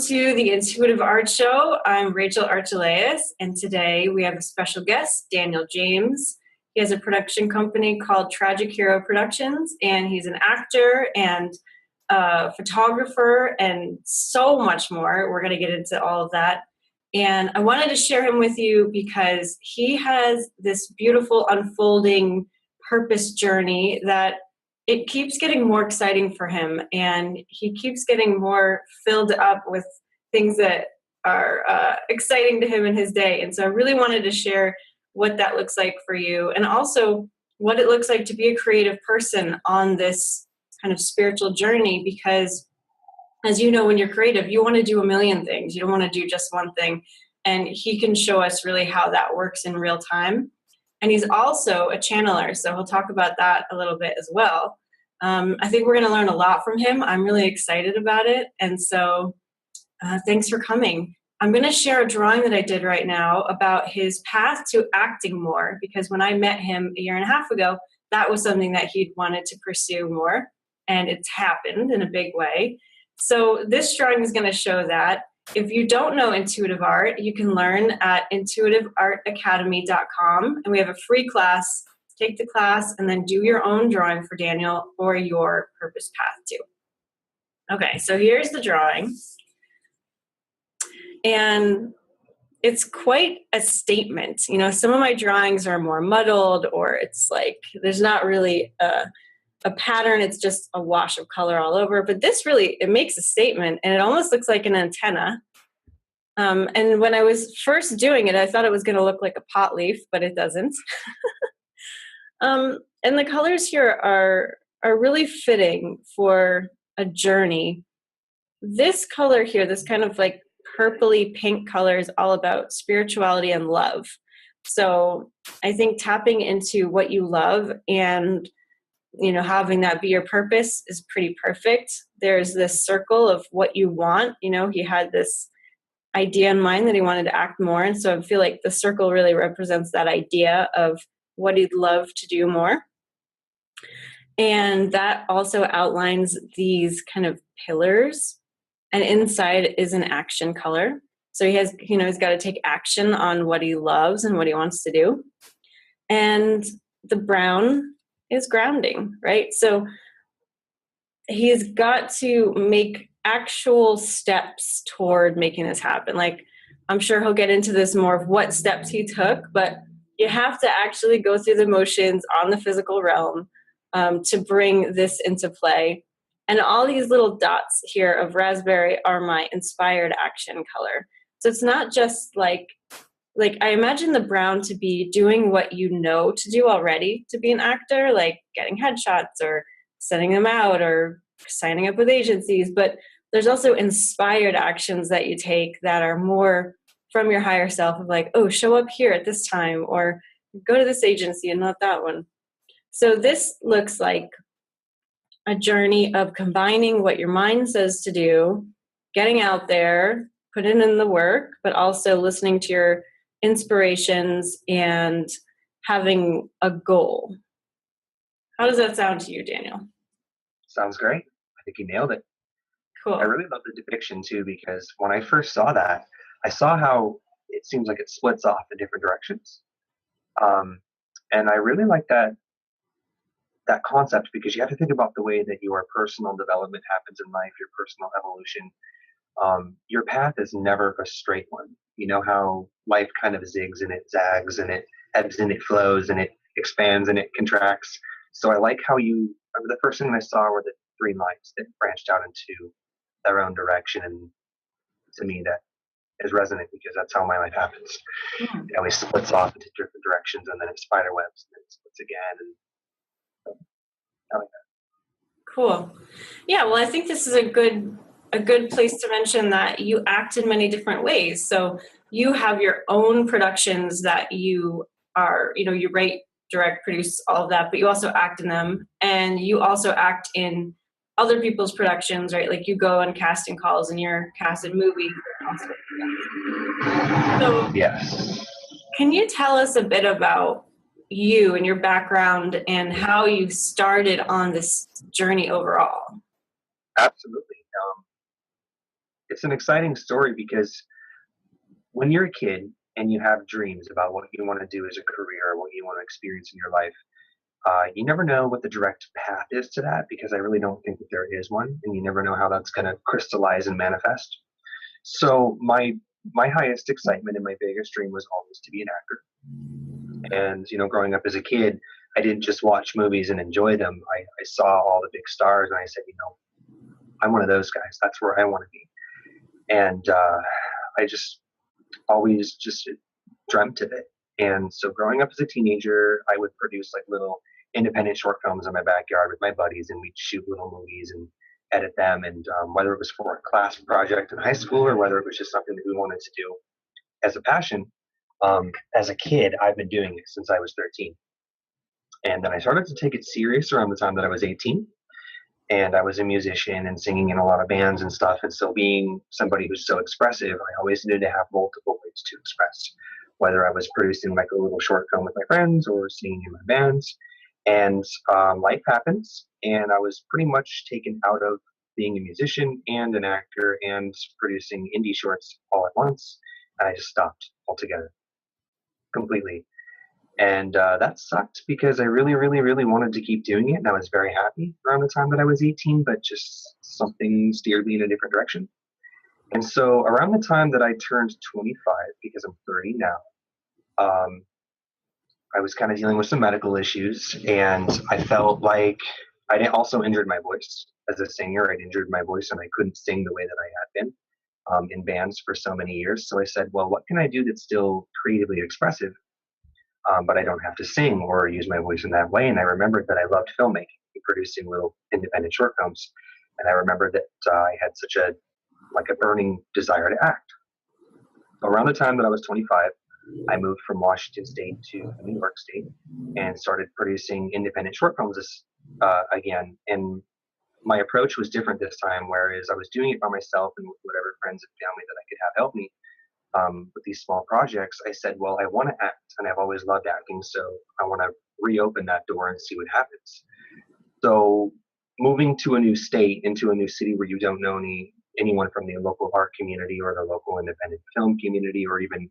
to the Intuitive Art Show. I'm Rachel Archelaus, and today we have a special guest, Daniel James. He has a production company called Tragic Hero Productions, and he's an actor and photographer and so much more. We're going to get into all of that. And I wanted to share him with you because he has this beautiful unfolding purpose journey that it keeps getting more exciting for him, and he keeps getting more filled up with things that are exciting to him in his day. And so I really wanted to share what that looks like for you, and also what it looks like to be a creative person on this kind of spiritual journey, because as you know, when you're creative, you want to do a million things. You don't want to do just one thing. And he can show us really how that works in real time. And he's also a channeler, so he'll talk about that a little bit as well. I think we're going to learn a lot from him. I'm really excited about it. And so thanks for coming. I'm going to share a drawing that I did right now about his path to acting more, because when I met him a year and a half ago, that was something that he'd wanted to pursue more. And it's happened in a big way. So this drawing is going to show that. If you don't know intuitive art, you can learn at intuitiveartacademy.com, and we have a free class. Take the class and then do your own drawing for Daniel or your purpose path too. Okay, so here's the drawing. And it's quite a statement. You know, some of my drawings are more muddled, or it's like there's not really a pattern. It's just a wash of color all over. But this really, it makes a statement, and it almost looks like an antenna. And when I was first doing it, I thought it was going to look like a pot leaf, but it doesn't. And the colors here are really fitting for a journey. This color here, this kind of like purpley pink color, is all about spirituality and love. So I think tapping into what you love and, you know, having that be your purpose is pretty perfect. There's this circle of what you want. You know, he had this idea in mind that he wanted to act more. And so I feel like the circle really represents that idea of what he'd love to do more. And that also outlines these kind of pillars. And inside is an action color. So he has, you know, he's got to take action on what he loves and what he wants to do. And the brown is grounding, right? So he's got to make actual steps toward making this happen. Like, I'm sure he'll get into this more of what steps he took, but you have to actually go through the motions on the physical realm to bring this into play. And all these little dots here of raspberry are my inspired action color. So it's not just like I imagine the brown to be doing what you know to do already to be an actor, like getting headshots or sending them out or signing up with agencies. But there's also inspired actions that you take that are more from your higher self, of like, oh, show up here at this time, or go to this agency and not that one. So this looks like a journey of combining what your mind says to do, getting out there, putting in the work, but also listening to your inspirations and having a goal. How does that sound to you, Daniel? Sounds great. I think you nailed it. Cool. I really love the depiction too, because when I first saw that, I saw how it seems like it splits off in different directions. And I really like that concept, because you have to think about the way that your personal development happens in life, your personal evolution. Your path is never a straight one. You know how life kind of zigs and it zags and it ebbs and it flows and it expands and it contracts. So I like how the first thing I saw were the three lines that branched out into their own direction. And to me, that is resonant, because that's how my life happens. Yeah. It always splits off into different directions, and then it spider webs, and then it splits again. And so I like that. Cool. Yeah, well, I think this is a good place to mention that you act in many different ways. So you have your own productions that you are, you know, you write, direct, produce, all of that, but you also act in them, and you also act in other people's productions, right? Like you go on casting calls and you're cast in movies. So Yes. can you tell us a bit about you and your background and how you started on this journey overall? Absolutely. it's an exciting story because when you're a kid and you have dreams about what you want to do as a career, what you want to experience in your life, you never know what the direct path is to that, because I really don't think that there is one, and you never know how that's going to crystallize and manifest. So my highest excitement and my biggest dream was always to be an actor. And growing up as a kid, I didn't just watch movies and enjoy them. I saw all the big stars, and I said, I'm one of those guys. That's where I want to be. And I just always just dreamt of it. And so growing up as a teenager, I would produce like little independent short films in my backyard with my buddies, and we'd shoot little movies and edit them. And whether it was for a class project in high school or whether it was just something that we wanted to do as a passion, as a kid, I've been doing it since I was 13. And then I started to take it serious around the time that I was 18. And I was a musician and singing in a lot of bands and stuff. And so being somebody who's so expressive, I always needed to have multiple ways to express, whether I was producing like a little short film with my friends or singing in my bands. And life happens, and I was pretty much taken out of being a musician and an actor and producing indie shorts all at once. And I just stopped altogether, completely. And that sucked because I really, really, really wanted to keep doing it. And I was very happy around the time that I was 18, but just something steered me in a different direction. And so around the time that I turned 25, because I'm 30 now, I was kind of dealing with some medical issues, and I felt like I also injured my voice as a singer. I'd injured my voice, and I couldn't sing the way that I had been in bands for so many years. So I said, well, what can I do that's still creatively expressive, but I don't have to sing or use my voice in that way? And I remembered that I loved filmmaking and producing little independent short films. And I remembered that I had such a burning desire to act. So around the time that I was 25, I moved from Washington State to New York State and started producing independent short films again. And my approach was different this time, whereas I was doing it by myself and with whatever friends and family that I could have help me with these small projects. I said, well, I want to act, and I've always loved acting, so I want to reopen that door and see what happens. So moving to a new state, into a new city where you don't know anyone from the local art community or the local independent film community or even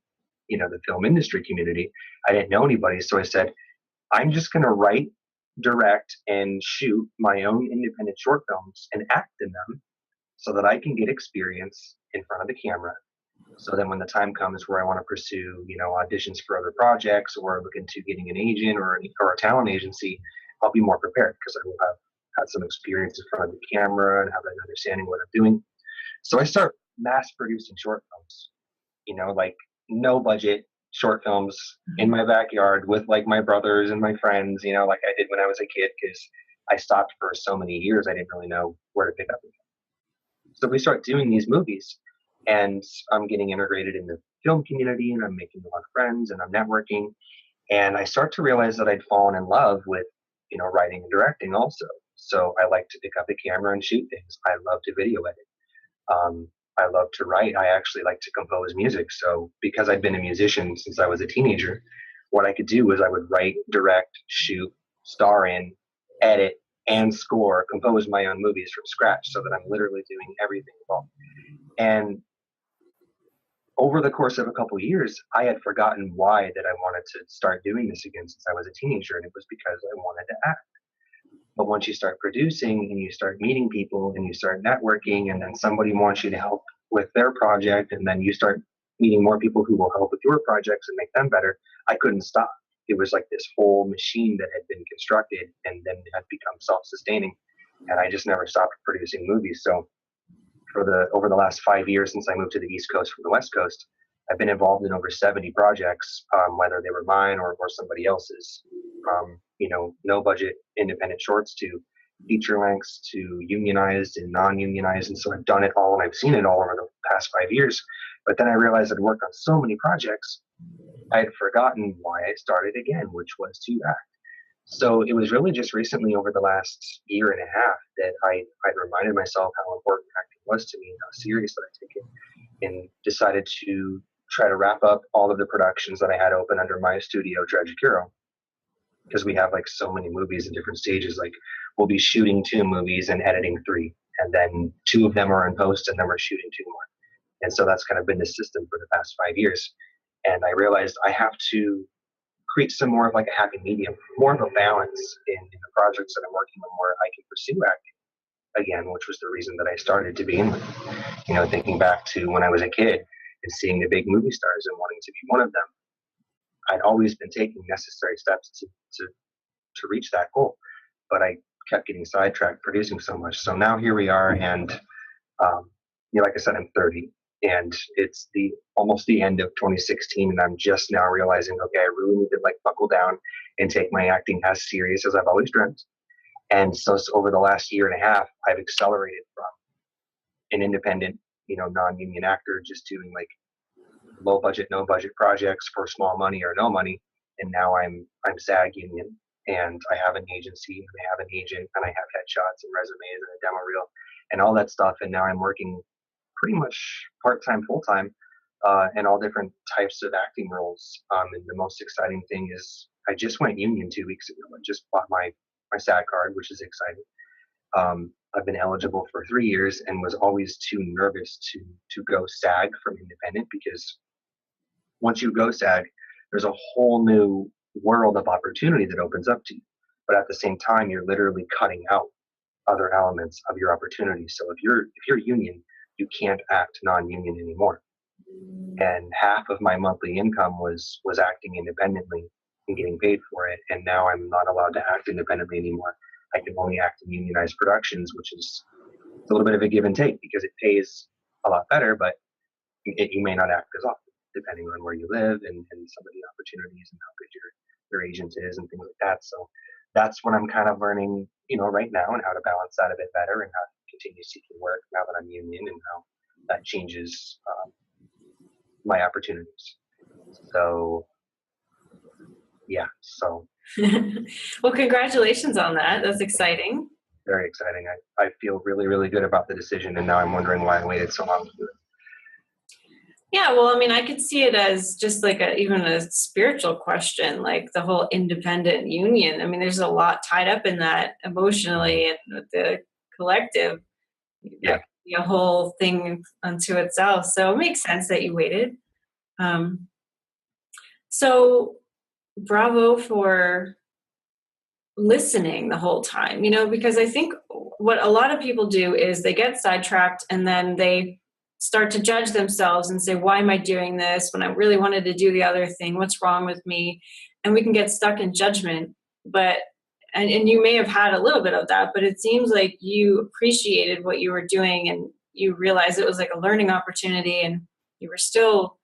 the film industry community, I didn't know anybody. So I said, I'm just going to write, direct, and shoot my own independent short films and act in them so that I can get experience in front of the camera. So then when the time comes where I want to pursue, auditions for other projects or look into getting an agent or a talent agency, I'll be more prepared because I will have had some experience in front of the camera and have an understanding of what I'm doing. So I start mass producing short films, like no budget short films in my backyard with like my brothers and my friends, like I did when I was a kid, because I stopped for so many years. I didn't really know where to pick up again. So we start doing these movies, and I'm getting integrated in the film community, and I'm making a lot of friends, and I'm networking. And I start to realize that I'd fallen in love with, writing and directing also. So I like to pick up a camera and shoot things. I love to video edit. I love to write. I actually like to compose music. So because I'd been a musician since I was a teenager, what I could do was I would write, direct, shoot, star in, edit, and score, compose my own movies from scratch, so that I'm literally doing everything involved. And over the course of a couple of years, I had forgotten why that I wanted to start doing this again since I was a teenager, and it was because I wanted to act. But once you start producing and you start meeting people and you start networking, and then somebody wants you to help with their project, and then you start meeting more people who will help with your projects and make them better, I couldn't stop. It was like this whole machine that had been constructed and then had become self-sustaining. And I just never stopped producing movies. So over the last 5 years since I moved to the East Coast from the West Coast, I've been involved in over 70 projects, whether they were mine or somebody else's. No budget independent shorts to feature lengths to unionized and non-unionized. And so I've done it all, and I've seen it all over the past 5 years. But then I realized I'd worked on so many projects, I had forgotten why I started again, which was to act. So it was really just recently, over the last year and a half, that I'd reminded myself how important acting was to me and how serious that I take it, and decided to try to wrap up all of the productions that I had open under my studio, Tragic Hero, because we have like so many movies in different stages. Like we'll be shooting 2 movies and editing 3, and then 2 of them are in post, and then we're shooting 2 more. And so that's kind of been the system for the past 5 years. And I realized I have to create some more of like a happy medium, more of a balance in the projects that I'm working on where I can pursue acting again, which was the reason that I started to begin with. Thinking back to when I was a kid and seeing the big movie stars and wanting to be one of them, I'd always been taking necessary steps to reach that goal, but I kept getting sidetracked producing so much. So now here we are, and like I said, I'm 30, and it's almost the end of 2016, and I'm just now realizing, okay, I really need to like buckle down and take my acting as serious as I've always dreamt. And so over the last year and a half, I've accelerated from an independent, non-union actor just doing like low budget, no budget projects for small money or no money, and now I'm SAG union, and I have an agency, and I have an agent, and I have headshots and resumes and a demo reel and all that stuff. And now I'm working pretty much part-time, full-time, in all different types of acting roles. And the most exciting thing is I just went union 2 weeks ago. I just bought my SAG card, which is exciting. I've been eligible for 3 years and was always too nervous to go SAG from independent, because once you go SAG, there's a whole new world of opportunity that opens up to you. But at the same time, you're literally cutting out other elements of your opportunity. So if you're union, you can't act non-union anymore. And half of my monthly income was acting independently and getting paid for it. And now I'm not allowed to act independently anymore. I can only act in unionized productions, which is a little bit of a give and take because it pays a lot better, but you may not act as often depending on where you live and some of the opportunities and how good your agent is and things like that. So that's what I'm kind of learning, right now, and how to balance that a bit better and how to continue seeking work now that I'm union, and how that changes my opportunities. So, yeah. So. Well, congratulations on that. That's exciting. Very exciting. I feel really, really good about the decision, and now I'm wondering why I waited so long to do it. Yeah, well, I mean, I could see it as just like even a spiritual question, like the whole independent union. I mean, there's a lot tied up in that emotionally and with the collective. Yeah. That could be a whole thing unto itself. So it makes sense that you waited. So bravo for listening the whole time, because I think what a lot of people do is they get sidetracked and then they start to judge themselves and say, why am I doing this when I really wanted to do the other thing? What's wrong with me? And we can get stuck in judgment. But and you may have had a little bit of that, but it seems like you appreciated what you were doing and you realized it was like a learning opportunity, and you were still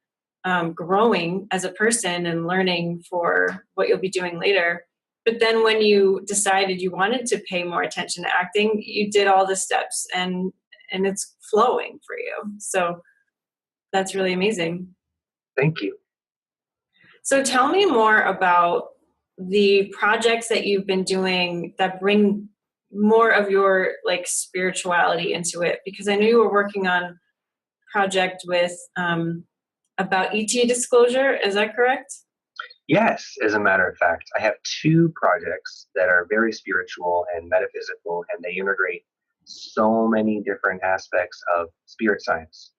growing as a person and learning for what you'll be doing later. But then when you decided you wanted to pay more attention to acting, you did all the steps and it's flowing for you. So that's really amazing. Thank you. So tell me more about the projects that you've been doing that bring more of your like spirituality into it, because I know you were working on a project with about ET disclosure. Is that correct? Yes, as a matter of fact, I have 2 projects that are very spiritual and metaphysical, and they integrate so many different aspects of spirit science.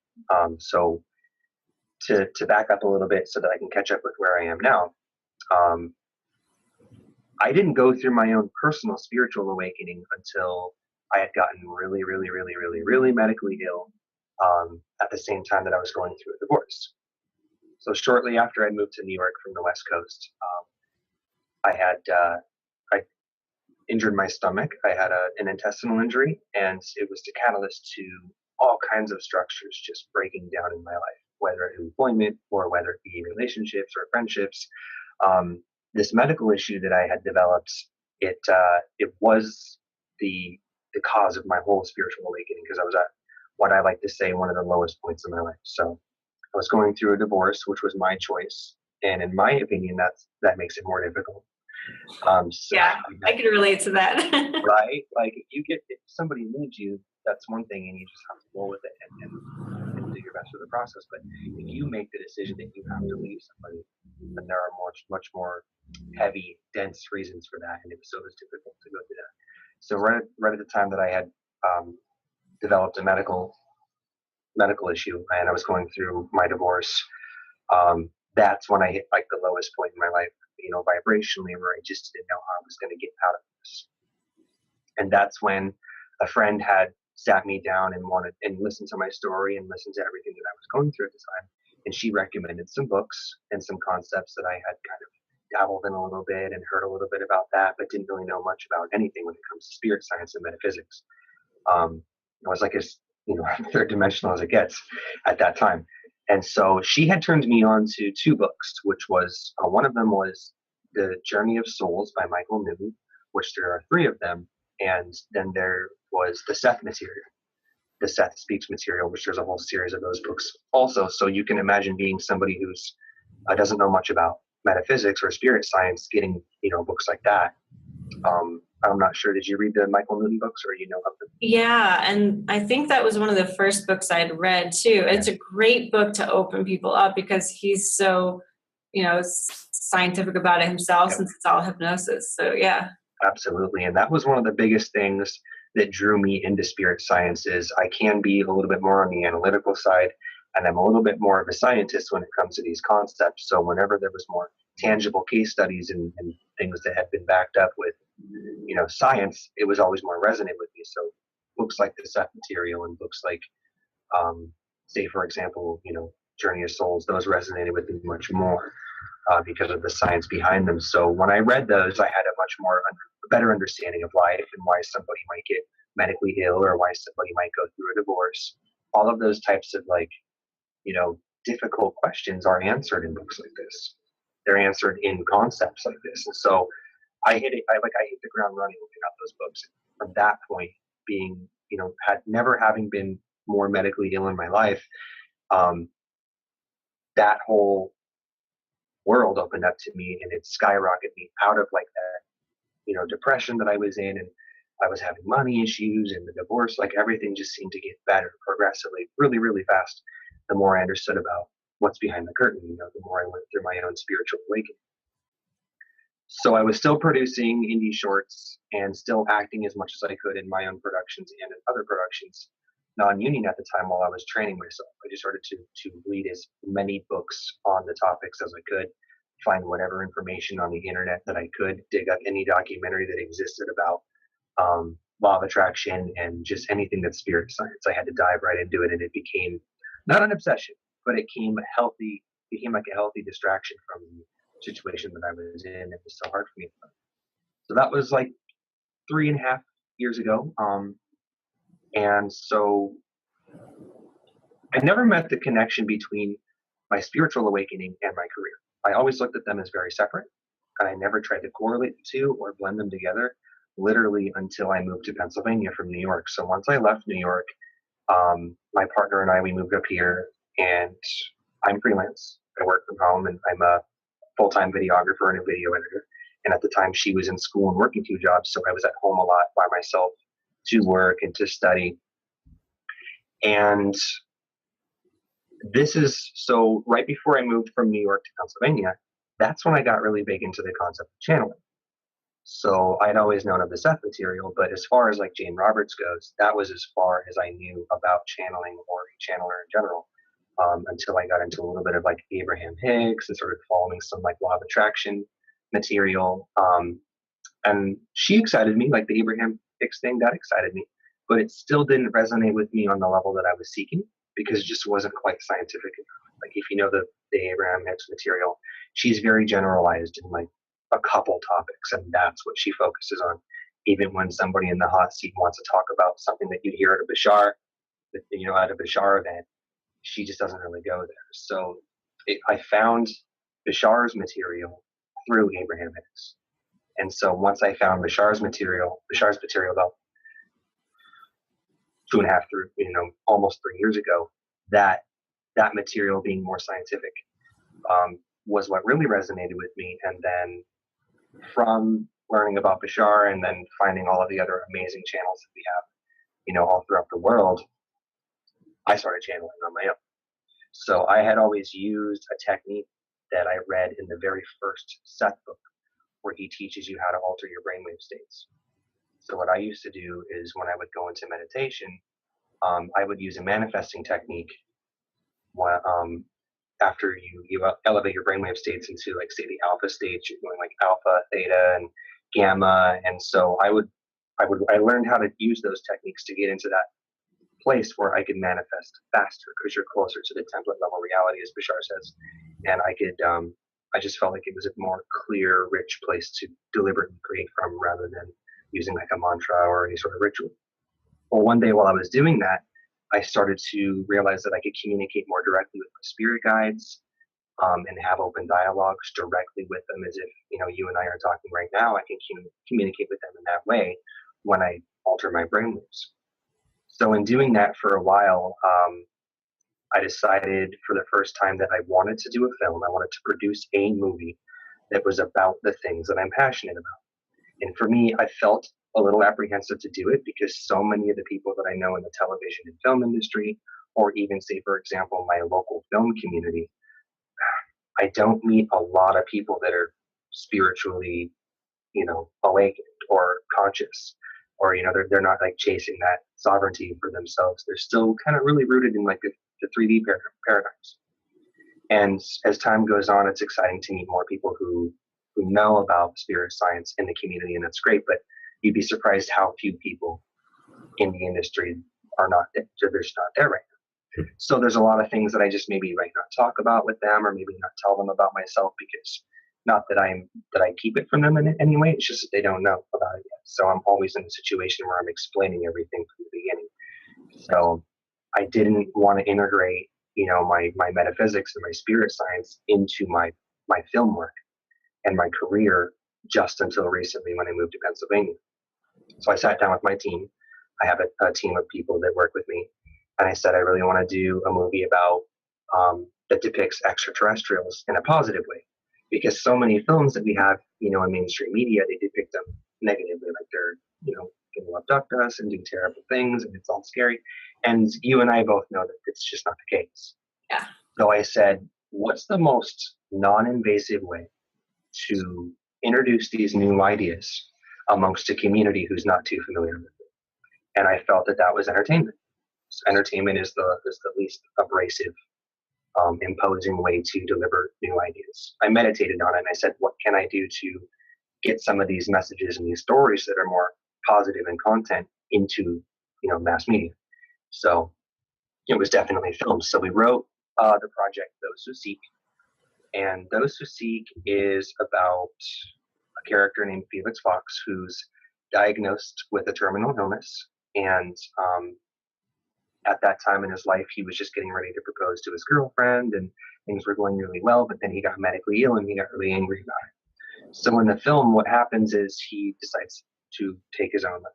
So to back up a little bit so that I can catch up with where I am now, I didn't go through my own personal spiritual awakening until I had gotten really, really, really, really, really medically ill at the same time that I was going through a divorce. So shortly after I moved to New York from the West Coast, I injured my stomach. I had an intestinal injury, and it was the catalyst to all kinds of structures just breaking down in my life, whether it be employment or whether it be relationships or friendships. This medical issue that I had developed, it was the cause of my whole spiritual awakening, because I was at what I like to say one of the lowest points in my life. So I was going through a divorce, which was my choice, and in my opinion, that makes it more difficult. So, yeah, I can relate to that. Right? Like if somebody needs you, that's one thing, and you just have to roll with it and do your best with the process. But if you make the decision that you have to leave somebody, then there are much more heavy, dense reasons for that, and it was difficult to go through that. So right at the time that I had developed a medical medical issue and I was going through my divorce, that's when I hit like the lowest point in my life, vibrationally, where I just didn't know how I was going to get out of this. And that's when a friend had sat me down and wanted and listened to my story and listened to everything that I was going through at the time. And she recommended some books and some concepts that I had kind of dabbled in a little bit and heard a little bit about that, but didn't really know much about anything when it comes to spirit science and metaphysics. I was like as third dimensional as it gets at that time. And so she had turned me on to two books, which was one of them was The Journey of Souls by Michael Newton, which there are three of them. And then there was the Seth material, the Seth Speaks material, which there's a whole series of those books also. So you can imagine being somebody who's doesn't know much about metaphysics or spirit science, getting books like that. I'm not sure. Did you read the Michael Newton books, or of them? Yeah, and I think that was one of the first books I'd read too. It's a great book to open people up because he's so, scientific about it himself, since it's all hypnosis. So yeah. Absolutely. And that was one of the biggest things that drew me into spirit science. Is I can be a little bit more on the analytical side, and I'm a little bit more of a scientist when it comes to these concepts. So whenever there was more tangible case studies and things that had been backed up with science, it was always more resonant with me. So books like the Seth material and books like say for example Journey of Souls, those resonated with me much more because of the science behind them. So when I read those, I had a much more better understanding of life and why somebody might get medically ill or why somebody might go through a divorce. All of those types of difficult questions are answered in books like this. They're answered in concepts like this. And so I hit the ground running looking at those books. From that point, being, had never having been more medically ill in my life, that whole world opened up to me, and it skyrocketed me out of like that, depression that I was in, and I was having money issues and the divorce, like everything just seemed to get better progressively, really, really fast. The more I understood about what's behind the curtain, the more I went through my own spiritual awakening. So I was still producing indie shorts and still acting as much as I could in my own productions and in other productions, non-union at the time while I was training myself. I just started to read as many books on the topics as I could, find whatever information on the internet that I could, dig up any documentary that existed about law of attraction and just anything that's spirit science. I had to dive right into it, and it became not an obsession, but it became like a healthy distraction from the situation that I was in. It was so hard for me. So that was like 3.5 years ago. And so I never met the connection between my spiritual awakening and my career. I always looked at them as very separate, and I never tried to correlate the two or blend them together, literally until I moved to Pennsylvania from New York. So once I left New York, my partner and I, we moved up here, and I'm freelance. I work from home, and I'm a full-time videographer and a video editor. And at the time, she was in school and working 2 jobs, so I was at home a lot by myself to work and to study. And this is so right before I moved from New York to Pennsylvania, that's when I got really big into the concept of channeling. So I'd always known of the Seth material, but as far as like Jane Roberts goes, that was as far as I knew about channeling or a channeler in general, until I got into a little bit of like Abraham Hicks and started following some like law of attraction material. And she excited me, like the Abraham Hicks thing, that excited me, but it still didn't resonate with me on the level that I was seeking, because it just wasn't quite scientific enough. Like if you know the Abraham Hicks material, she's very generalized in like a couple topics, and that's what she focuses on. Even when somebody in the hot seat wants to talk about something that you'd hear at a Bashar, at a Bashar event, she just doesn't really go there. So I found Bashar's material through Abraham Hicks. And so once I found Bashar's material about 2.5 through, almost 3 years ago, that material being more scientific was what really resonated with me. And then from learning about Bashar and then finding all of the other amazing channels that we have, all throughout the world, I started channeling on my own. So I had always used a technique that I read in the very first Seth book, where he teaches you how to alter your brainwave states. So what I used to do is when I would go into meditation, I would use a manifesting technique after you elevate your brainwave states into, like, say, the alpha states. You're going like alpha, theta, and gamma, and so I learned how to use those techniques to get into that place where I could manifest faster, because you're closer to the template level reality, as Bashar says. And I just felt like it was a more clear, rich place to deliberately create from, rather than using like a mantra or any sort of ritual. Well, one day while I was doing that, I started to realize that I could communicate more directly with my spirit guides, and have open dialogues directly with them, as if, you and I are talking right now. I can communicate with them in that way when I alter my brainwaves. So in doing that for a while, I decided for the first time that I wanted to do a film. I wanted to produce a movie that was about the things that I'm passionate about. And for me, I felt a little apprehensive to do it, because so many of the people that I know in the television and film industry, or even, say, for example, my local film community, I don't meet a lot of people that are spiritually, awakened or conscious, or, they're not like chasing that sovereignty for themselves. They're still kind of really rooted in like the 3D paradigms. And as time goes on, it's exciting to meet more people who know about spirit science in the community, and that's great. But you'd be surprised how few people in the industry are not there. They're just not there right now. So there's a lot of things that I just maybe might not talk about with them, or maybe not tell them about myself, because not that I keep it from them in any way. It's just that they don't know about it yet. So I'm always in a situation where I'm explaining everything from the beginning. So I didn't want to integrate, my metaphysics and my spirit science into my film work and my career just until recently, when I moved to Pennsylvania. So I sat down with my team. I have a team of people that work with me, and I said, I really want to do a movie about that depicts extraterrestrials in a positive way, because so many films that we have, in mainstream media, they depict them negatively, like they're, going to abduct us and do terrible things, and it's all scary. And you and I both know that it's just not the case. Yeah. So I said, what's the most non-invasive way to introduce these new ideas amongst a community who's not too familiar with it? And I felt that was entertainment. So entertainment is the least abrasive, imposing way to deliver new ideas. I meditated on it, and I said, what can I do to get some of these messages and these stories that are more positive in content into, mass media? So it was definitely film. So we wrote the project Those Who Seek, and Those Who Seek is about a character named Felix Fox, who's diagnosed with a terminal illness, and at that time in his life, he was just getting ready to propose to his girlfriend, and things were going really well, but then he got medically ill, and he got really angry about it. So in the film, what happens is he decides to take his own life.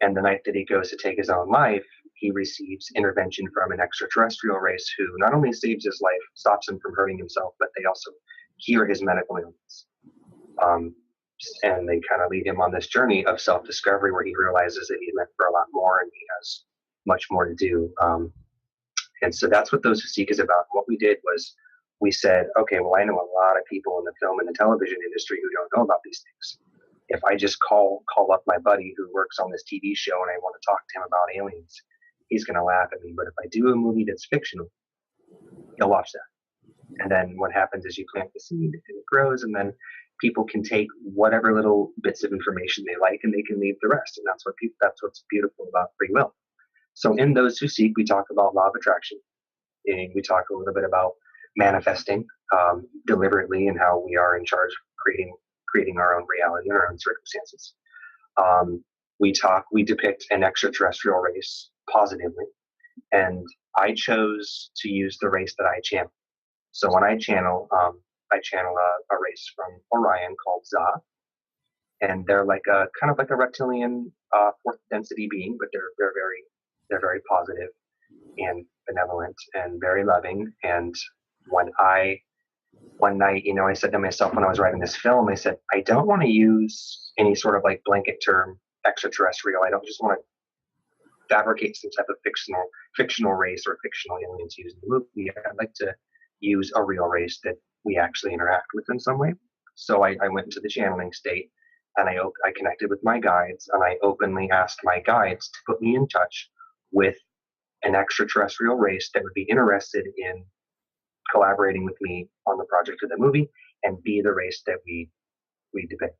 And the night that he goes to take his own life, he receives intervention from an extraterrestrial race who not only saves his life, stops him from hurting himself, but they also cure his medical illness. And they kind of lead him on this journey of self-discovery, where he realizes that he's meant for a lot more, and he has much more to do. And so that's what Those Who Seek is about. What we did was we said, okay, well, I know a lot of people in the film and the television industry who don't know about these things. If I just call up my buddy who works on this TV show and I want to talk to him about aliens, he's going to laugh at me. But if I do a movie that's fictional, he'll watch that. And then what happens is you plant the seed and it grows, and then people can take whatever little bits of information they like, and they can leave the rest. And that's what's beautiful about free will. So in Those Who Seek, we talk about law of attraction, and we talk a little bit about manifesting deliberately, and how we are in charge of creating our own reality and our own circumstances. We depict an extraterrestrial race positively, and I chose to use the race that I channel. So when I channel a race from Orion called Za, and they're like a kind of like a reptilian fourth density being, but they're very positive and benevolent and very loving. And one night, I said to myself when I was writing this film, I said, I don't want to use any sort of like blanket term extraterrestrial. I don't just want to fabricate some type of fictional race or fictional aliens used in the movie. I'd like to use a real race that we actually interact with in some way. So I went into the channeling state, and I connected with my guides, and I openly asked my guides to put me in touch with an extraterrestrial race that would be interested in collaborating with me on the project of the movie and be the race that we depict.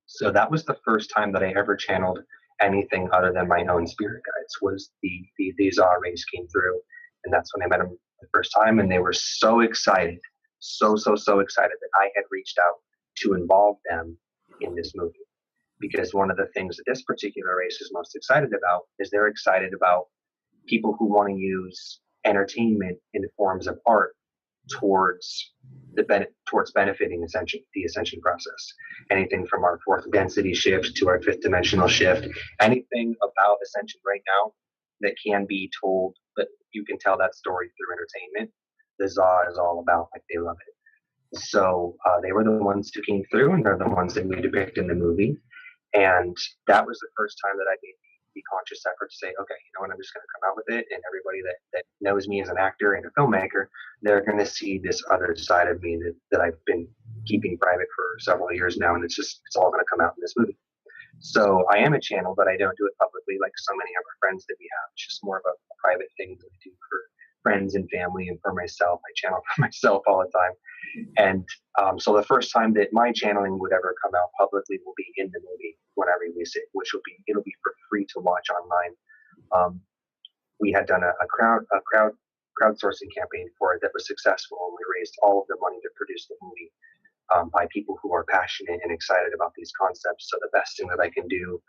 So that was the first time that I ever channeled anything other than my own spirit guides. Was the Za race came through, and that's when I met them the first time, and they were so excited, so excited that I had reached out to involve them in this movie. Because one of the things that this particular race is most excited about is they're excited about people who want to use entertainment in forms of art towards benefiting the ascension process. Anything from our fourth density shift to our fifth dimensional shift, anything about ascension right now that can be told, that you can tell that story through entertainment, the Za is all about. Like, they love it. So they were the ones who came through, and they're the ones that we depict in the movie. And that was the first time that I made the conscious effort to say, okay, you know what, I'm just going to come out with it, and everybody that knows me as an actor and a filmmaker, they're going to see this other side of me that I've been keeping private for several years now, and it's all going to come out in this movie. So I am a channel, but I don't do it publicly like so many of our friends that we have. It's just more of a private thing that I do for friends and family, and for myself. I channel for myself all the time. And so the first time that my channeling would ever come out publicly will be in the movie when I release it, which it'll be for free to watch online. We had done a crowdsourcing campaign for it that was successful, and we raised all of the money to produce the movie by people who are passionate and excited about these concepts. So the best thing that I can do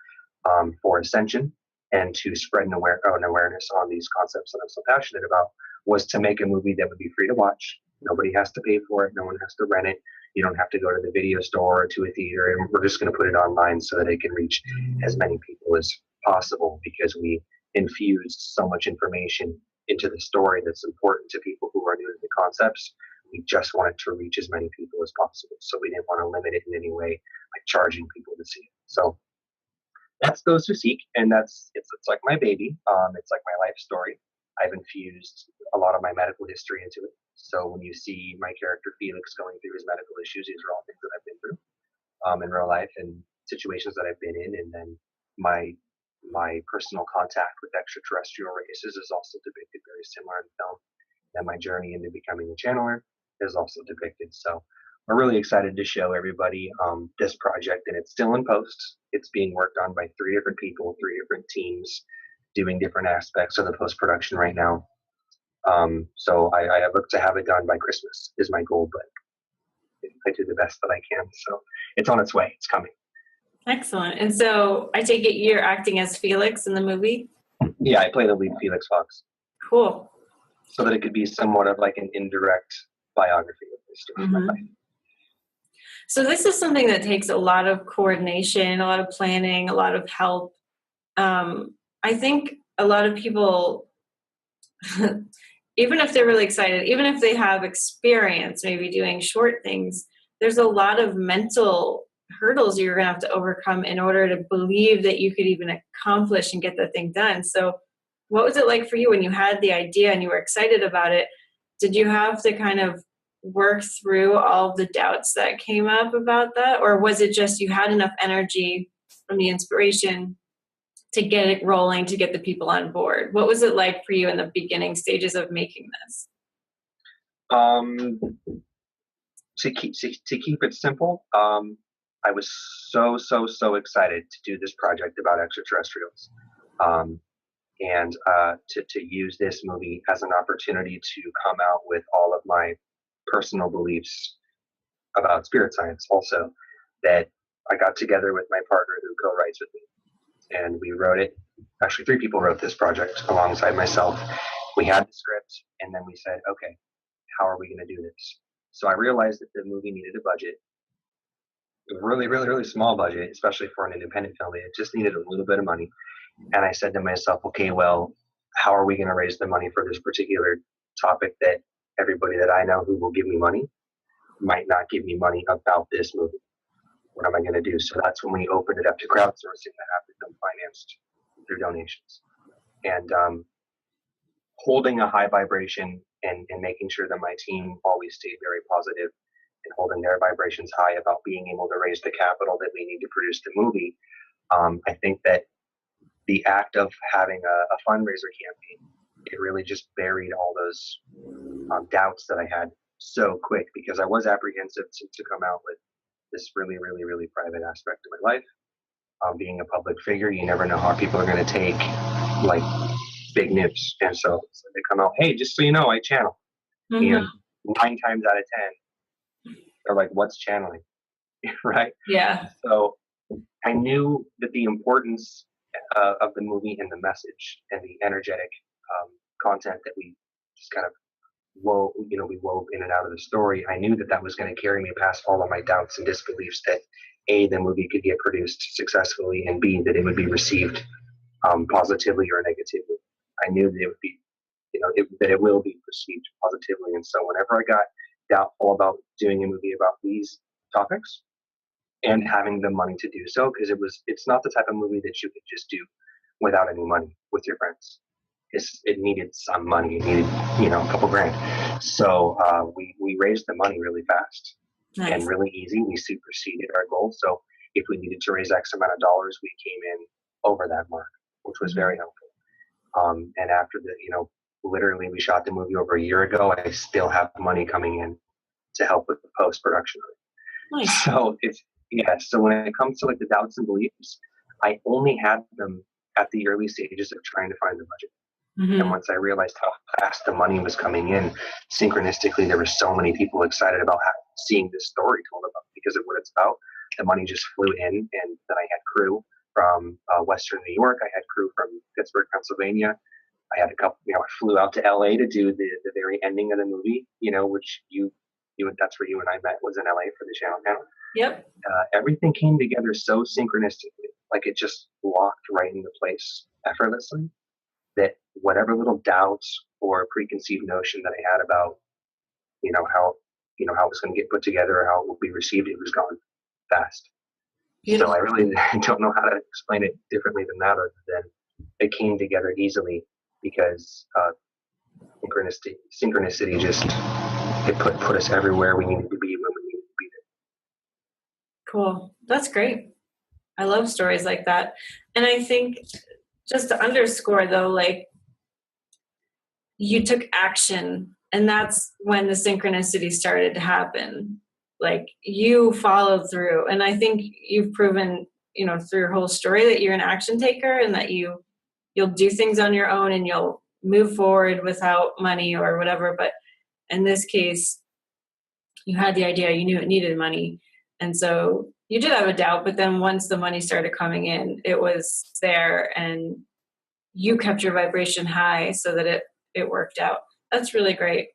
for Ascension and to spread an awareness on these concepts that I'm so passionate about was to make a movie that would be free to watch. Nobody has to pay for it. No one has to rent it. You don't have to go to the video store or to a theater. And we're just going to put it online so that it can reach as many people as possible, because we infused so much information into the story that's important to people who are new to the concepts. We just wanted to reach as many people as possible. So we didn't want to limit it in any way, like charging people to see it. So that's Those Who Seek, and it's like my baby. It's like my life story. I've infused a lot of my medical history into it. So when you see my character Felix going through his medical issues, these are all things that I've been through in real life, and situations that I've been in. And then my personal contact with extraterrestrial races is also depicted very similar in film. And my journey into becoming a channeler is also depicted. So we're really excited to show everybody this project, and it's still in post. It's being worked on by 3 different people, 3 different teams, doing different aspects of the post-production right now. So I look to have it done by Christmas is my goal, but I do the best that I can. So it's on its way. It's coming. Excellent. And so I take it you're acting as Felix in the movie? Yeah, I play the lead, Felix Fox. Cool. So that it could be somewhat of like an indirect biography of the story of my life. So this is something that takes a lot of coordination, a lot of planning, a lot of help. I think a lot of people, even if they're really excited, even if they have experience maybe doing short things, there's a lot of mental hurdles you're going to have to overcome in order to believe that you could even accomplish and get the thing done. So what was it like for you when you had the idea and you were excited about it? Did you have to kind of work through all of the doubts that came up about that? Or was it just you had enough energy from the inspiration to get it rolling, to get the people on board? What was it like for you in the beginning stages of making this? To keep it simple, I was so excited to do this project about extraterrestrials, and to use this movie as an opportunity to come out with all of my personal beliefs about spirit science. Also, that I got together with my partner who co-writes with me, and we wrote it. Actually, 3 people wrote this project alongside myself. We had the script, and then we said, okay, how are we going to do this? So I realized that the movie needed a budget. A really small budget, especially for an independent film. It just needed a little bit of money. And I said to myself, okay, well, how are we going to raise the money for this particular topic that everybody that I know who will give me money might not give me money about this movie? What am I going to do? So that's when we opened it up to crowdsourcing that have become financed through donations. And holding a high vibration and making sure that my team always stayed very positive and holding their vibrations high about being able to raise the capital that we need to produce the movie. I think that the act of having a fundraiser campaign, it really just buried all those doubts that I had so quick, because I was apprehensive to come out with this really, really, really private aspect of my life. Being a public figure, you never know how people are going to take like big news. And so they come out, hey, just so you know, I channel. Mm-hmm. And 9 times out of 10, they're like, what's channeling? Right? Yeah. So I knew that the importance of the movie and the message and the energetic content that we just kind of we wove in and out of the story. I knew that that was going to carry me past all of my doubts and disbeliefs that A, the movie could get produced successfully, and B, that it would be received positively or negatively. I knew that it would be, that it will be perceived positively. And so whenever I got doubtful about doing a movie about these topics and having the money to do so, because it's not the type of movie that you could just do without any money with your friends. It needed some money. It needed, a couple grand. So we raised the money really fast. Nice. And really easy. We superseded our goal. So if we needed to raise X amount of dollars, we came in over that mark, which was very helpful. And after literally we shot the movie over a year ago, I still have money coming in to help with the post-production. Nice. So so when it comes to like the doubts and beliefs, I only had them at the early stages of trying to find the budget. Mm-hmm. And once I realized how fast the money was coming in, synchronistically, there were so many people excited about seeing this story told about because of what it's about. The money just flew in, and then I had crew from Western New York. I had crew from Pittsburgh, Pennsylvania. I had a couple. I flew out to LA to do the very ending of the movie. Which that's where you and I met, was in LA for the channel panel. Yep. Everything came together so synchronistically, like it just locked right into place effortlessly, that whatever little doubts or preconceived notion that I had about, how it was going to get put together or how it will be received, it was gone fast. Beautiful. So I really don't know how to explain it differently than that, other than it came together easily because synchronicity just, it put us everywhere we needed to be when we needed to be there. Cool. That's great. I love stories like that. And I think, just to underscore though, like, you took action, and that's when the synchronicity started to happen. Like, you followed through, and I think you've proven, through your whole story, that you're an action taker, and that you'll do things on your own, and you'll move forward without money or whatever. But in this case, you had the idea, you knew it needed money, and so you did have a doubt, but then once the money started coming in, it was there, and you kept your vibration high so that it worked out. That's really great.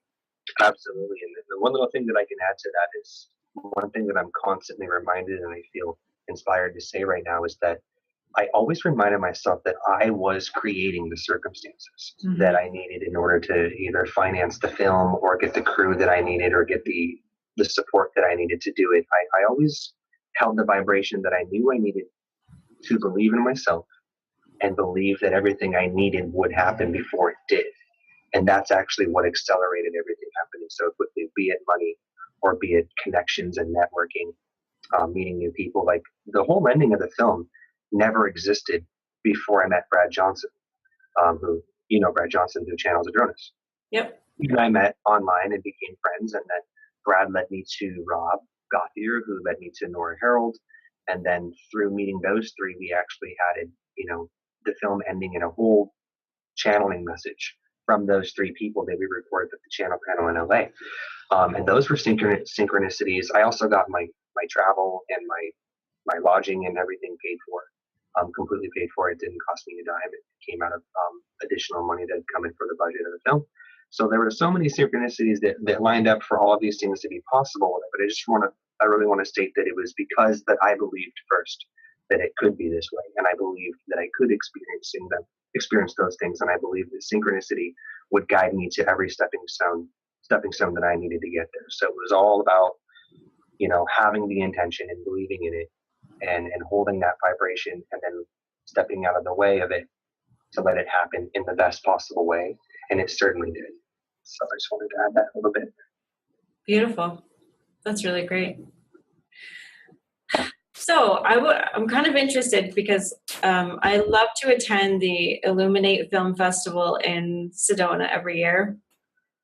Absolutely. And the one little thing that I can add to that is one thing that I'm constantly reminded, and I feel inspired to say right now, is that I always reminded myself that I was creating the circumstances that I needed in order to either finance the film or get the crew that I needed or get the support that I needed to do it. I always held the vibration that I knew I needed to believe in myself and believe that everything I needed would happen before it did. And that's actually what accelerated everything happening so quickly, be it money or be it connections and networking, meeting new people. Like, the whole ending of the film never existed before I met Brad Johnson, who, Brad Johnson, who channels Adronis. Yep. And I met online and became friends. And then Brad led me to Rob Gothier, who led me to Nora Harold. And then through meeting those three, we actually added, the film ending in a whole channeling message from those three people that we recorded at the channel panel in LA. And those were synchronicities. I also got my travel and my lodging and everything paid for, completely paid for. It didn't cost me a dime. It came out of additional money that had come in for the budget of the film. So there were so many synchronicities that lined up for all of these things to be possible. But I really want to state that it was because that I believed first that it could be this way, and I believed that I could experience those things, and I believed that synchronicity would guide me to every stepping stone that I needed to get there. So it was all about, having the intention and believing in it, and holding that vibration, and then stepping out of the way of it to let it happen in the best possible way. And it certainly did. So I just wanted to add that a little bit. Beautiful. That's really great. So I'm kind of interested because I love to attend the Illuminate Film Festival in Sedona every year,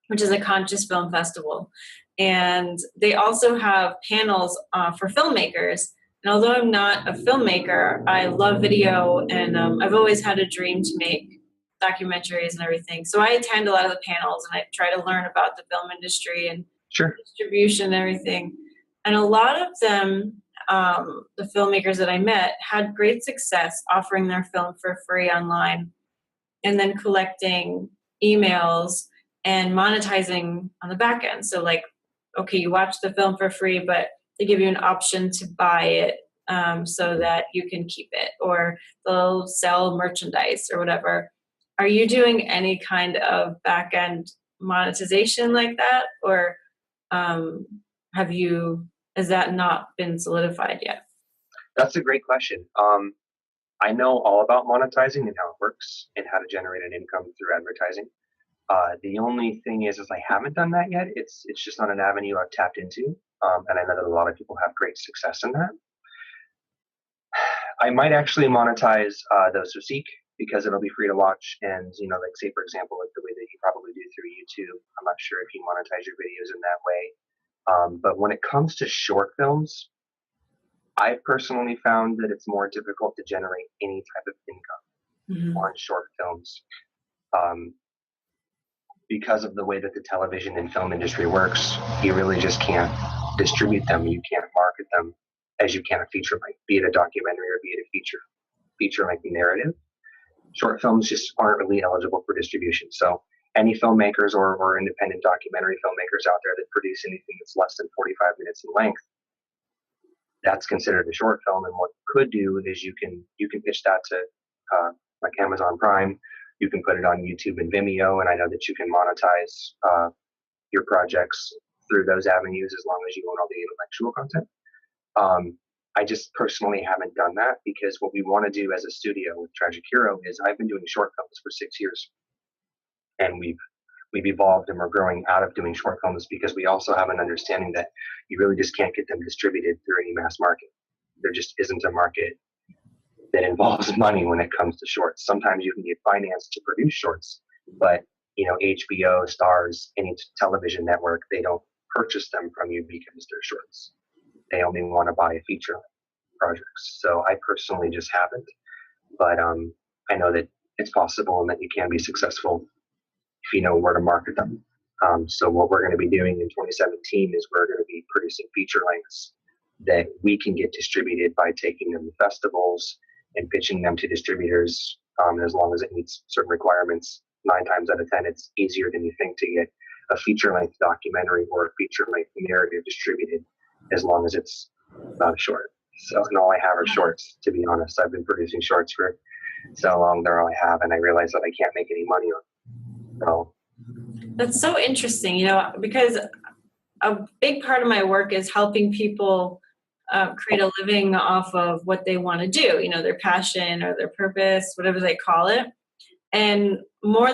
which is a conscious film festival. And they also have panels for filmmakers. And although I'm not a filmmaker, I love video, and I've always had a dream to make documentaries and everything. So I attend a lot of the panels, and I try to learn about the film industry and Sure. distribution and everything. And a lot of them, the filmmakers that I met, had great success offering their film for free online and then collecting emails and monetizing on the back end. So, like, okay, you watch the film for free, but they give you an option to buy it so that you can keep it, or they'll sell merchandise or whatever. Are you doing any kind of back end monetization like that, or um, has that not been solidified yet? That's a great question. I know all about monetizing and how it works and how to generate an income through advertising. The only thing is I haven't done that yet. It's just not an avenue I've tapped into, and I know that a lot of people have great success in that. I might actually monetize those who seek, because it'll be free to watch. And like, say for example, like the way that you probably do through YouTube. I'm not sure if you monetize your videos in that way. But when it comes to short films, I've personally found that it's more difficult to generate any type of income on short films. Because of the way that the television and film industry works, you really just can't distribute them. You can't market them as you can a feature length, be it a documentary or be it a feature length narrative. Short films just aren't really eligible for distribution. So any filmmakers or independent documentary filmmakers out there that produce anything that's less than 45 minutes in length, that's considered a short film. And what you could do is you can pitch that to like Amazon Prime. You can put it on YouTube and Vimeo, and I know that you can monetize your projects through those avenues as long as you own all the intellectual content. I just personally haven't done that, because what we want to do as a studio with Tragic Hero is I've been doing short films for 6 years, and we've evolved and we're growing out of doing short films because we also have an understanding that you really just can't get them distributed through any mass market. There just isn't a market that involves money when it comes to shorts. Sometimes you can get financed to produce shorts, but HBO, Stars, any television network, they don't purchase them from you because they're shorts. They only want to buy feature projects. So I personally just haven't, but I know that it's possible and that you can be successful if you know where to market them. So what we're going to be doing in 2017 is we're going to be producing feature lengths that we can get distributed by taking them to festivals and pitching them to distributors. As long as it meets certain requirements, 9 times out of 10, it's easier than you think to get a feature length documentary or a feature length narrative distributed, as long as it's not a short. So, and all I have are shorts, to be honest. I've been producing shorts for so long, they're all I have, and I realize that I can't make any money on them. So, that's so interesting, because a big part of my work is helping people create a living off of what they want to do, their passion or their purpose, whatever they call it. And more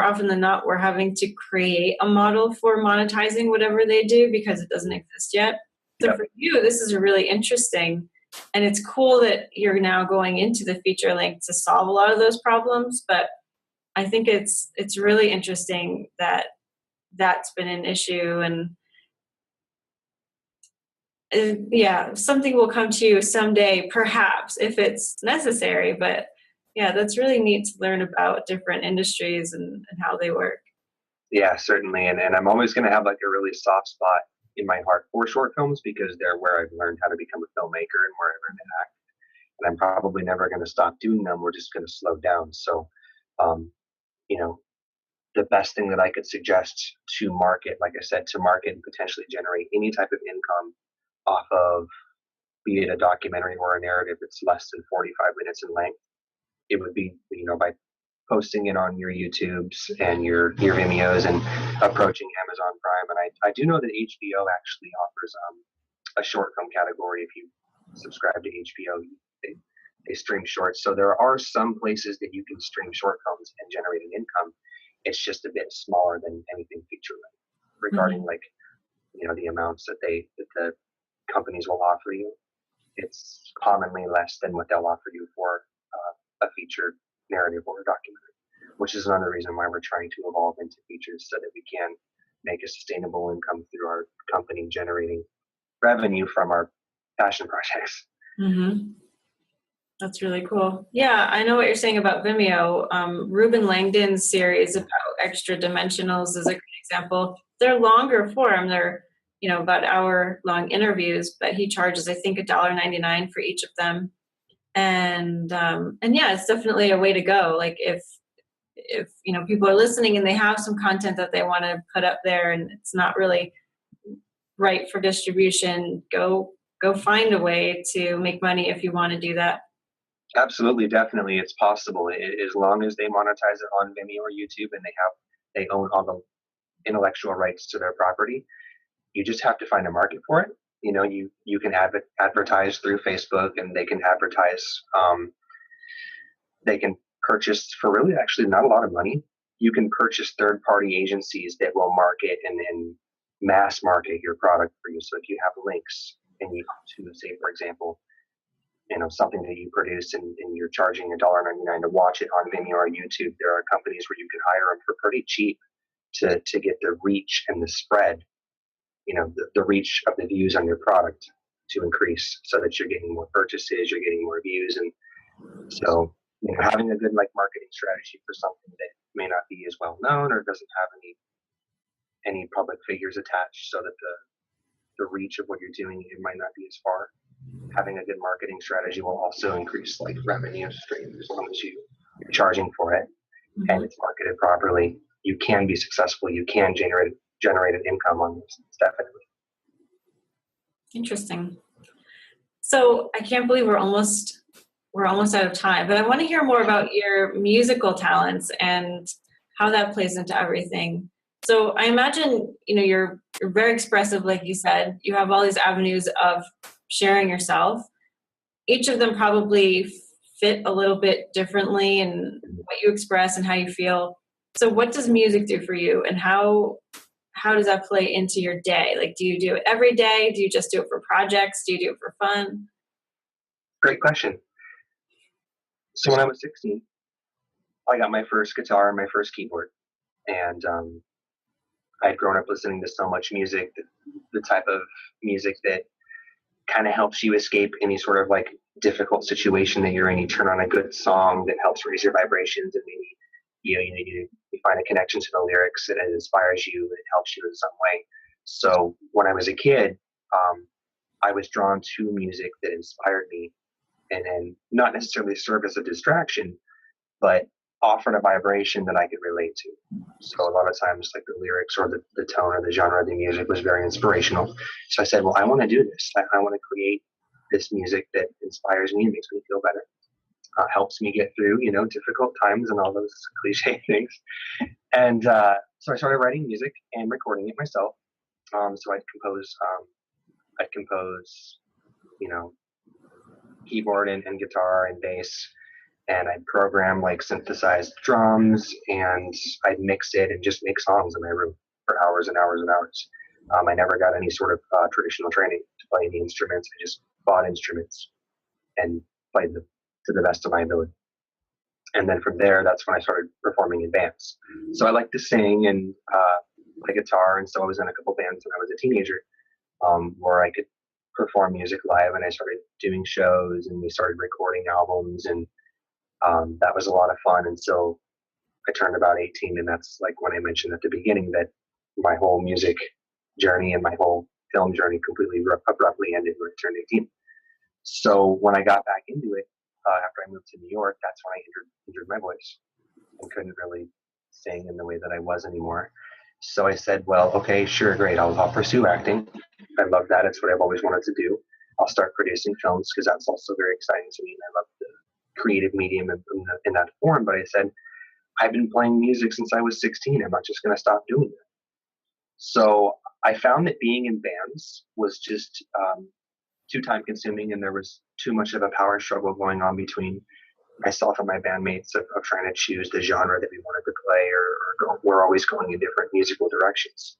often than not, we're having to create a model for monetizing whatever they do because it doesn't exist yet. So for you, this is really interesting. And it's cool that you're now going into the feature length to solve a lot of those problems. But I think it's really interesting that that's been an issue. And yeah, something will come to you someday, perhaps, if it's necessary. But yeah, that's really neat to learn about different industries and how they work. Yeah, certainly. And I'm always going to have like a really soft spot in my heart for short films, because they're where I've learned how to become a filmmaker and where I learned to act. And I'm probably never going to stop doing them. We're just going to slow down. So, the best thing that I could suggest to market, like I said, to market and potentially generate any type of income off of, be it a documentary or a narrative that's less than 45 minutes in length, it would be, by posting it on your YouTubes and your Vimeos and approaching Amazon Prime. And I do know that HBO actually offers a short film category. If you subscribe to HBO, they stream shorts. So there are some places that you can stream short films and generate an income. It's just a bit smaller than anything feature length regarding the amounts that the companies will offer you. it's commonly less than what they'll offer you for a feature narrative or a documentary, which is another reason why we're trying to evolve into features so that we can make a sustainable income through our company generating revenue from our passion projects. Mm-hmm. That's really cool. Yeah, I know what you're saying about Vimeo. Ruben Langdon's series about extra dimensionals is a great example. They're longer form. They're, about hour-long interviews, but he charges, I think, $1.99 for each of them. And yeah, it's definitely a way to go. Like if people are listening and they have some content that they want to put up there and it's not really right for distribution, go find a way to make money if you want to do that. Absolutely, definitely, it's possible. As long as they monetize it on Vimeo or YouTube and they own all the intellectual rights to their property, you just have to find a market for it. You can advertise through Facebook, and they can advertise. They can purchase for really actually not a lot of money. You can purchase third-party agencies that will market and mass market your product for you. So if you have links and you to say, for example, something that you produce and you're charging $1.99 to watch it on Vimeo or YouTube, there are companies where you can hire them for pretty cheap to get the reach and the spread, the reach of the views on your product to increase so that you're getting more purchases, you're getting more views. And so, having a good marketing strategy for something that may not be as well known or doesn't have any public figures attached so that the reach of what you're doing, it might not be as far. Having a good marketing strategy will also increase revenue streams as long as you're charging for it and it's marketed properly. You can be successful. You can generate an income on this, definitely. Interesting. So I can't believe we're almost out of time, but I want to hear more about your musical talents and how that plays into everything. So I imagine, you're very expressive, like you said. You have all these avenues of sharing yourself. Each of them probably fit a little bit differently in what you express and how you feel. So what does music do for you, and how does that play into your day? Do you do it every day? Do you just do it for projects? Do you do it for fun? Great question. So when I was 16, I got my first guitar and my first keyboard. And I had grown up listening to so much music, the type of music that kind of helps you escape any sort of difficult situation that you're in. You turn on a good song that helps raise your vibrations, and maybe you find a connection to the lyrics, and it inspires you, and it helps you in some way. So when I was a kid, I was drawn to music that inspired me, and then not necessarily served as a distraction, but offered a vibration that I could relate to. So a lot of times, the lyrics or the tone or the genre of the music was very inspirational. So I said, well, I want to do this. I want to create this music that inspires me and makes me feel better. Helps me get through, difficult times and all those cliche things. And so I started writing music and recording it myself. So I'd compose, keyboard and guitar and bass, and I'd program synthesized drums, and I'd mix it and just make songs in my room for hours and hours and hours. I never got any sort of traditional training to play any instruments. I just bought instruments and played them to the best of my ability. And then from there, that's when I started performing in bands. So I like to sing and play guitar, and so I was in a couple bands when I was a teenager, where I could perform music live, and I started doing shows, and we started recording albums, and that was a lot of fun until I turned about 18, and that's when I mentioned at the beginning that my whole music journey and my whole film journey completely abruptly ended when I turned 18. So when I got back into it, after I moved to New York, that's when I injured my voice and couldn't really sing in the way that I was anymore. So I said, well, okay, sure, great. I'll pursue acting. I love that. It's what I've always wanted to do. I'll start producing films because that's also very exciting to me. And I love the creative medium in that form. But I said, I've been playing music since I was 16. I'm not just going to stop doing it. So I found that being in bands was just too time consuming, and there was too much of a power struggle going on between myself and my bandmates of trying to choose the genre that we wanted to play, or we're always going in different musical directions.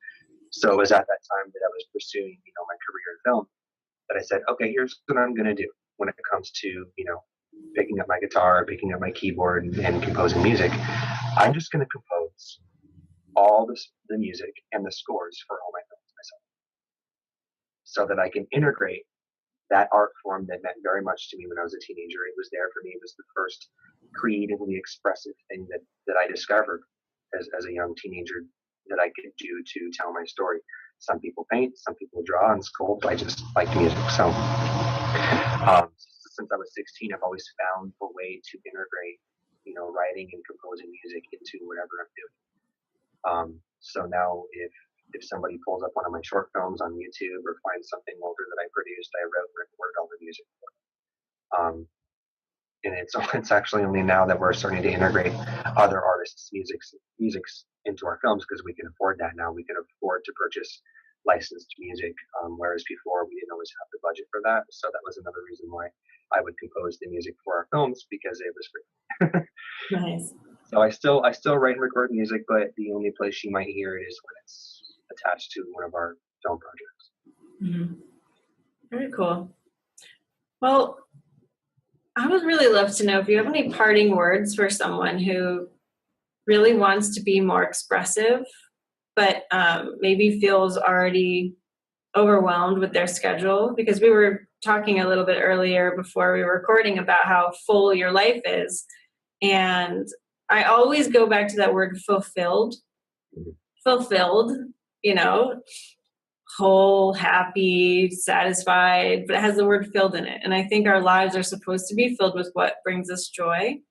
So it was at that time that I was pursuing, my career in film. that I said, okay, here's what I'm going to do when it comes to, picking up my guitar, picking up my keyboard, and composing music. I'm just going to compose all the music and the scores for all my films myself, so that I can integrate that art form that meant very much to me when I was a teenager. It was there for me. It was the first creatively expressive thing that I discovered as a young teenager that I could do to tell my story. Some people paint, some people draw and sculpt. I just like music. So since I was 16, I've always found a way to integrate, writing and composing music into whatever I'm doing. So now if somebody pulls up one of my short films on YouTube or finds something older that I produced, I wrote and recorded all the music for it. And it's actually only now that we're starting to integrate other artists' musics into our films, because we can afford that now. We can afford to purchase licensed music, whereas before we didn't always have the budget for that. So that was another reason why I would compose the music for our films, because it was free. Nice. So I still write and record music, but the only place you might hear it is when it's attached to one of our film projects. Mm-hmm. Very cool. Well, I would really love to know if you have any parting words for someone who really wants to be more expressive, but maybe feels already overwhelmed with their schedule, because we were talking a little bit earlier before we were recording about how full your life is. And I always go back to that word fulfilled, whole, happy, satisfied, but it has the word filled in it. And I think our lives are supposed to be filled with what brings us joy.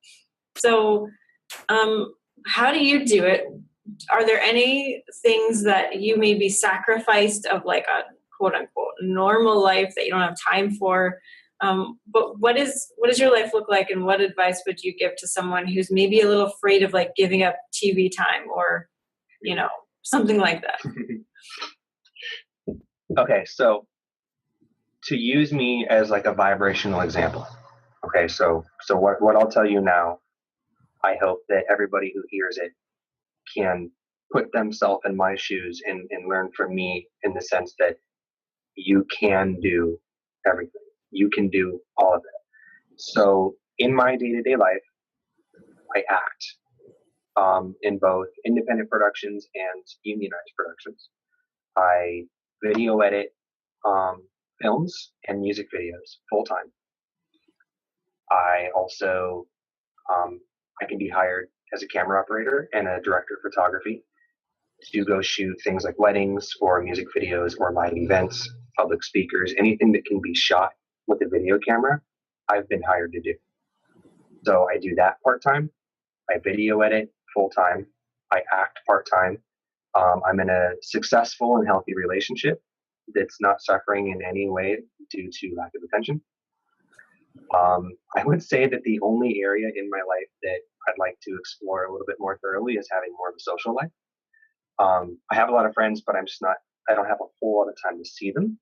So how do you do it? Are there any things that you maybe sacrificed of like a quote unquote normal life that you don't have time for? But what does your life look like, and what advice would you give to someone who's maybe a little afraid of like giving up TV time or, something like that? Okay, so to use me as like a vibrational example. Okay, so what I'll tell you now, I hope that everybody who hears it can put themselves in my shoes and learn from me, in the sense that you can do everything. You can do all of it. So in my day-to-day life, I act in both independent productions and unionized productions. I video edit films and music videos full time. I also I can be hired as a camera operator and a director of photography to go shoot things like weddings or music videos or live events, public speakers, anything that can be shot with a video camera. I've been hired to do. So I do that part time. I video edit full time. I act part time. I'm in a successful and healthy relationship that's not suffering in any way due to lack of attention. I would say that the only area in my life that I'd like to explore a little bit more thoroughly is having more of a social life. I have a lot of friends, but I don't have a whole lot of time to see them,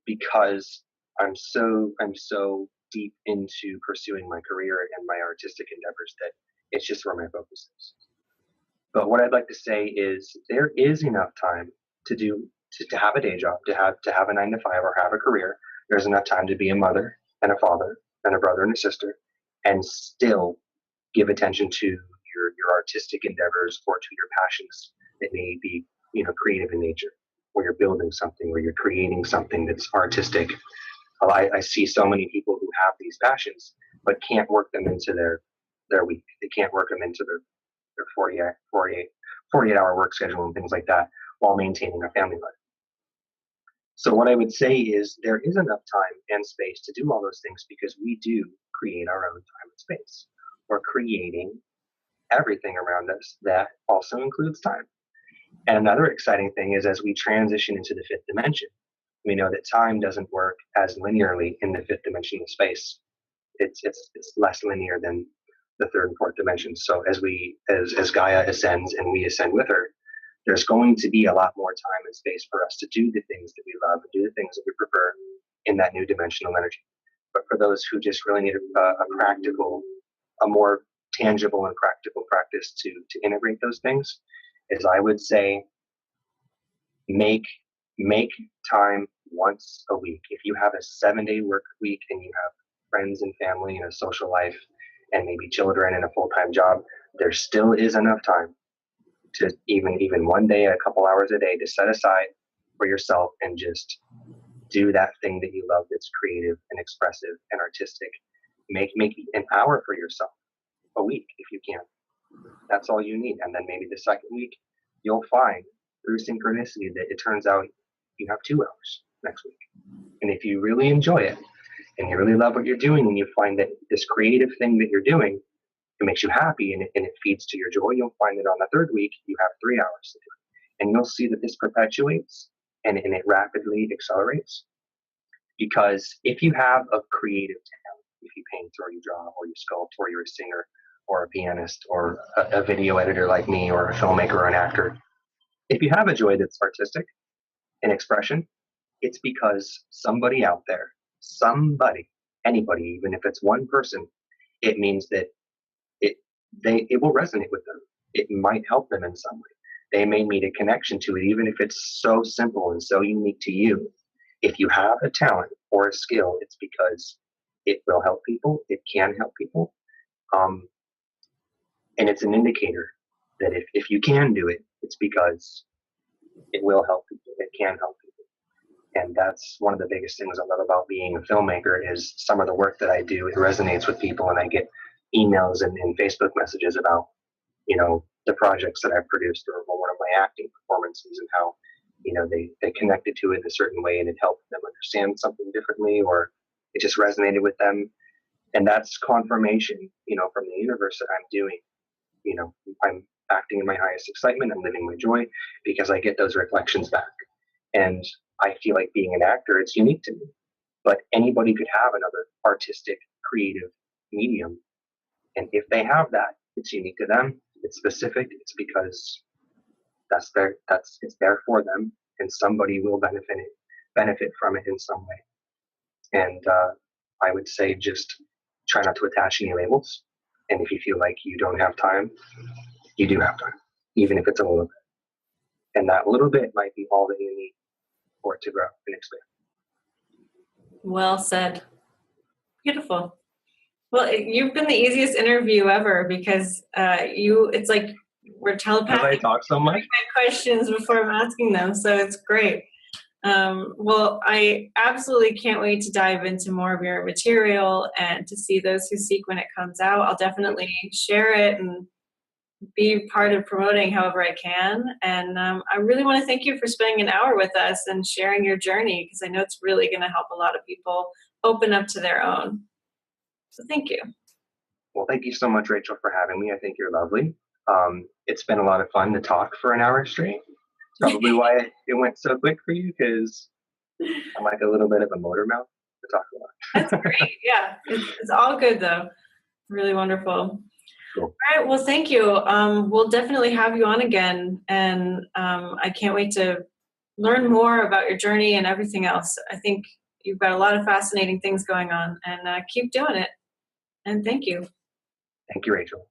because I'm so deep into pursuing my career and my artistic endeavors that it's just where my focus is. But what I'd like to say is there is enough time to have a day job, to have a 9 to 5 or have a career. There's enough time to be a mother and a father and a brother and a sister, and still give attention to your artistic endeavors or to your passions that may be, creative in nature, where you're building something, where you're creating something that's artistic. I see so many people who have these passions but can't work them into their week. They can't work them into their 48-hour work schedule and things like that while maintaining a family life. So what I would say is there is enough time and space to do all those things, because we do create our own time and space. We're creating everything around us that also includes time. And another exciting thing is, as we transition into the fifth dimension, we know that time doesn't work as linearly in the fifth dimensional space. It's less linear than the third and fourth dimensions. So as Gaia ascends and we ascend with her, there's going to be a lot more time and space for us to do the things that we love and do the things that we prefer in that new dimensional energy. But for those who just really need a more tangible and practical practice to integrate those things, is I would say make time once a week. If you have a 7-day work week and you have friends and family and a social life and maybe children and a full-time job, there still is enough time to even one day, a couple hours a day, to set aside for yourself and just do that thing that you love that's creative and expressive and artistic. Make an hour for yourself a week if you can. That's all you need. And then maybe the second week, you'll find through synchronicity that it turns out you have 2 hours next week. And if you really enjoy it and you really love what you're doing and you find that this creative thing that you're doing, it makes you happy and it feeds to your joy, you'll find that on the third week, you have 3 hours to do it. And you'll see that this perpetuates and it rapidly accelerates. Because if you have a creative talent, if you paint or you draw or you sculpt or you're a singer or a pianist or a video editor like me or a filmmaker or an actor, if you have a joy that's artistic and expression, it's because somebody out there, anybody, even if it's one person, it means that it will resonate with them. It might help them in some way. They may meet a connection to it, even if it's so simple and so unique to you. If you have a talent or a skill, it's because it will help people. It can help people. And it's an indicator that if you can do it, it's because it will help people. It can help people. And that's one of the biggest things I love about being a filmmaker is some of the work that I do, it resonates with people, and I get emails and Facebook messages about, the projects that I've produced or one of my acting performances and how, they connected to it in a certain way and it helped them understand something differently or it just resonated with them. And that's confirmation, from the universe that I'm doing. I'm acting in my highest excitement. I'm living my joy because I get those reflections back. And I feel like being an actor, it's unique to me. But anybody could have another artistic, creative medium. And if they have that, it's unique to them. It's specific. It's because it's there for them, and somebody will benefit from it in some way. And I would say just try not to attach any labels. And if you feel like you don't have time, you do have time, even if it's a little bit. And that little bit might be all that you need for it to grow and expand. Well said. Beautiful. Well, you've been the easiest interview ever because it's like we're telepathic. Because I talk so much. Questions before I'm asking them, so it's great. Well, I absolutely can't wait to dive into more of your material and to see Those Who Seek when it comes out. I'll definitely share it and be part of promoting however I can. And I really want to thank you for spending an hour with us and sharing your journey because I know it's really going to help a lot of people open up to their own. So thank you. Well, thank you so much, Rachel, for having me. I think you're lovely. It's been a lot of fun to talk for an hour straight. Probably why it went so quick for you, because I'm like a little bit of a motor mouth to talk a lot. That's great. Yeah, it's all good though. Really wonderful. Cool. All right. Well, thank you. We'll definitely have you on again, and I can't wait to learn more about your journey and everything else. I think you've got a lot of fascinating things going on, and keep doing it. And thank you. Thank you, Rachel.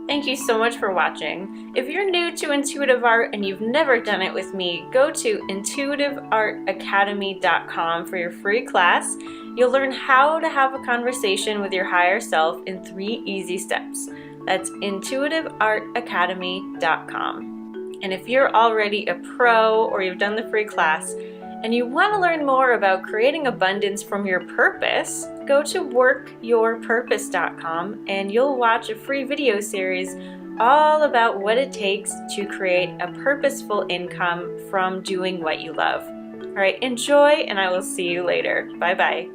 Thank you so much for watching. If you're new to intuitive art and you've never done it with me, go to intuitiveartacademy.com for your free class. You'll learn how to have a conversation with your higher self in 3 easy steps. That's intuitiveartacademy.com. And if you're already a pro or you've done the free class and you want to learn more about creating abundance from your purpose, go to workyourpurpose.com and you'll watch a free video series all about what it takes to create a purposeful income from doing what you love. All right, enjoy, and I will see you later. Bye-bye.